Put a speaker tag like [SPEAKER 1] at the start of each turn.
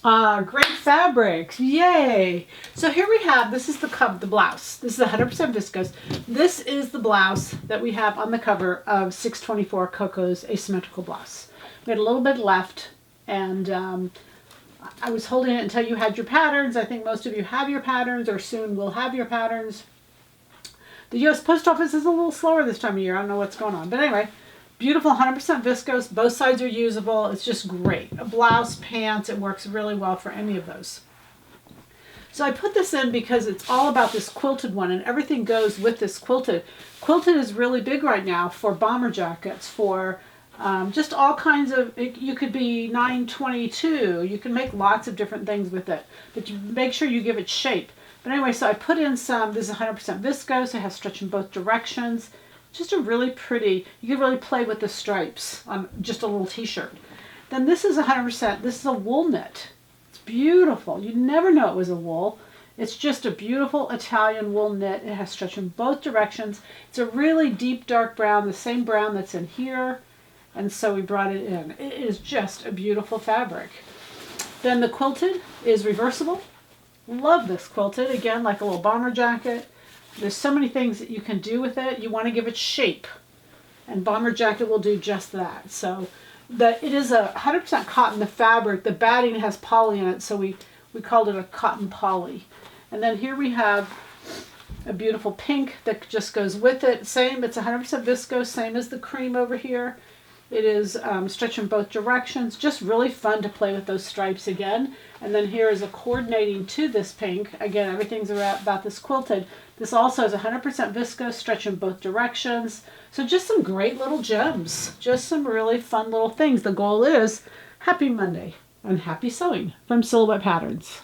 [SPEAKER 1] Great fabrics. Yay. So here we have, this is the blouse. This is 100% viscose. This is the blouse that we have on the cover of 624 Coco's Asymmetrical Blouse. We had a little bit left, and I was holding it until you had your patterns. I think most of you have your patterns or soon will have your patterns. The U.S. Post Office is a little slower this time of year. I don't know what's going on. But anyway, beautiful 100% viscose. Both sides are usable. It's just great. A blouse, pants, it works really well for any of those. So I put this in because it's all about this quilted one, and everything goes with this quilted. Quilted is really big right now for bomber jackets, for just all kinds of, you could be 922. You can make lots of different things with it, but you make sure you give it shape. But anyway, so I put in some, this is 100% viscose. It has stretch in both directions. Just a really pretty, you can really play with the stripes on just a little t-shirt. Then this is 100%, this is a wool knit. It's beautiful. You never know it was a wool. It's just a beautiful Italian wool knit. It has stretch in both directions. It's a really deep dark brown, the same brown that's in here. And so we brought it in. It is just a beautiful fabric. Then the quilted is reversible. Love this quilted. Again, like a little bomber jacket. There's so many things that you can do with it. You want to give it shape. And bomber jacket will do just that. So it is a 100% cotton, the fabric. The batting has poly in it, so we called it a cotton poly. And then here we have a beautiful pink that just goes with it. Same, it's 100% viscose, same as the cream over here. It is stretch in both directions. Just really fun to play with those stripes again. And then here is a coordinating to this pink. Again, everything's about this quilted. This also is 100% viscose, stretch in both directions. So just some great little gems. Just some really fun little things. The goal is happy Monday and happy sewing from Silhouette Patterns.